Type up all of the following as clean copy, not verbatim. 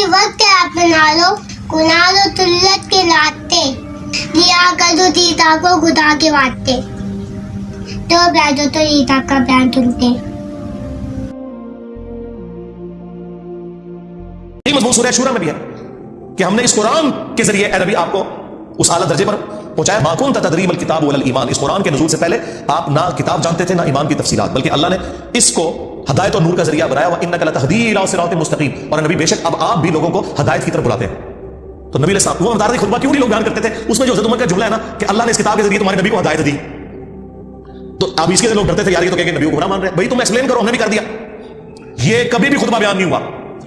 بھی وقت اپنا لو، کنال و تلت کے لاتے، لیا کر دو دیتا کو خدا کے واسطے، تو بیٹھو تو ریتا کا بیان سنتے۔ یہ مضمون سورہ شورا میں بھی ہے کہ ہم نے اس قرآن کے ذریعے اے نبی آپ کو اس اعلیٰ درجے پر پہنچایا۔ ما کنت تدری ما الکتاب ولا الایمان، اس قرآن کے نزول سے پہلے آپ نہ کتاب جانتے تھے نہ ایمان کی تفصیلات، بلکہ اللہ نے اس کو ہدایت اور نور کا ذریعہ بنایا۔ وانک لتہدی الی صراط مستقیم، اور نبی بے شک اب آپ بھی لوگوں کو ہدایت کی طرف بلاتے ہیں۔ تو نبی علیہ السلام وہ مدارج خطبہ کیوں نہیں لوگ بیان کرتے تھے؟ اس میں جو حضرت عمر کا جملہ ہے نا کہ اللہ نے اس کتاب کے ذریعے تمہارے نبی کو ہدایت دی، تو اب اس کے لوگ ڈرتے تھے یار یہ تو کہیں گے نبی کو گناہ مان رہے ہیں۔ بھائی تم ایکسپلین کرو، ہم نے بھی کر دیا۔ یہ کبھی بھی خطبہ بیان نہیں ہوا،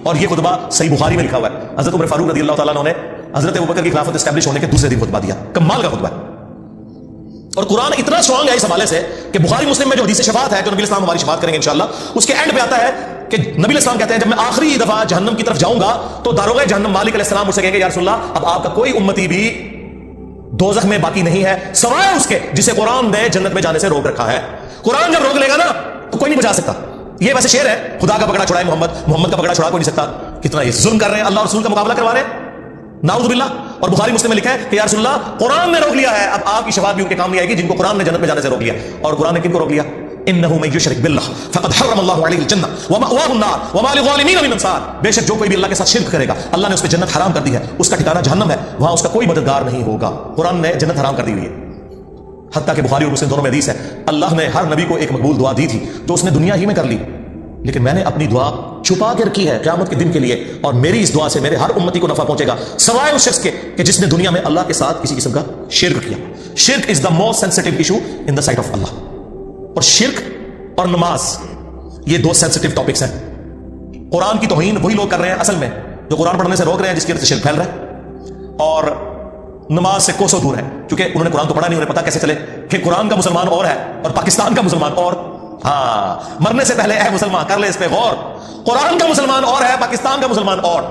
اور یہ خطبہ صحیح بخاری میں لکھا ہوا ہے۔ حضرت عمر فاروق رضی اللہ تعالیٰ عنہ نے حضرت ابوبکر کی خلافت اسٹیبلش ہونے کے دوسرے دن خطبہ دیا، کمال کا خطبہ ہے۔ اور قرآن اتنا اسٹرانگ ہے اس حوالے سے کہ بخاری مسلم میں جو حدیث شفاعت ہے، جو نبی الاسلام ہماری شفاعت کریں گے انشاءاللہ، اس کے اینڈ پہ آتا ہے کہ نبی الاسلام کہتے ہیں جب میں آخری دفعہ جہنم کی طرف جاؤں گا تو داروغ جہنم مالک علیہ السلام مجھ سے کہیں گے یا رسول اللہ اب آپ کا کوئی امتی بھی دوزخ میں باقی نہیں ہے سوائے اس کے جسے قرآن نے جنت میں جانے سے روک رکھا ہے۔ قرآن جب روک لے گا نا تو کوئی نہیں بچا سکتا۔ یہ ویسے شعر ہے، خدا کا پکڑا چھڑائے محمد کا پکڑا چھڑا کوئی نہیں سکتا۔ کتنا یہ ظلم کر رہے ہیں، اللہ رسول کا مقابلہ کروا رہے ہیں، نعوذ باللہ۔ اور بخاری مسلم میں لکھا ہے کہ یا رسول اللہ قرآن نے روک لیا ہے، اب آپ کی شفاعت بھی ان کے کام نہیں آئے گی جن کو قرآن نے جنت میں جانے سے روک لیا۔ اور قرآن نے کن کو روک لیا؟ انہ من یشرک باللہ فقد حرم اللہ علیہ الجنہ ومأواہ النار وما للظالمین من انصار، بے شک جو کوئی بھی اللہ کے ساتھ شرک کرے گا اللہ نے اس پہ جنت حرام کر دی ہے، اس کا ٹھکانہ جہنم ہے، وہاں اس کا کوئی مددگار نہیں ہوگا۔ قرآن نے جنت حرام کر دی ہوئی ہے۔ حتیٰ کہ بخاری اور مسلم دونوں میں حدیث ہے اللہ نے ہر نبی کو ایک مقبول دعا دی تھی جو اس نے دنیا ہی میں کر لی، لیکن میں نے اپنی دعا چھپا کے رکھی ہے قیامت کے دن کے لیے، اور میری اس دعا سے میرے ہر امتی کو نفع پہنچے گا سوائے اس شخص کے کہ جس نے دنیا میں اللہ کے ساتھ کسی قسم کا شرک کیا۔ شرک is the most sensitive issue in the sight of Allah, اور شرک اور نماز یہ دو سینسٹیو ٹاپکس ہیں۔ قرآن کی توہین وہی لوگ کر رہے ہیں اصل میں جو قرآن پڑھنے سے روک رہے ہیں، جس کی وجہ سے شرک پھیل رہا ہے، اور نماز سے کوسوں دور ہے کیونکہ انہوں نے قرآن تو پڑھا نہیں، انہیں پتا کیسے چلے کہ قرآن کا مسلمان اور ہے اور پاکستان کا مسلمان اور۔ ہاں، مرنے سے پہلے اے مسلمان کر لے اس پہ غور، قرآن کا مسلمان اور ہے، پاکستان کا مسلمان اور۔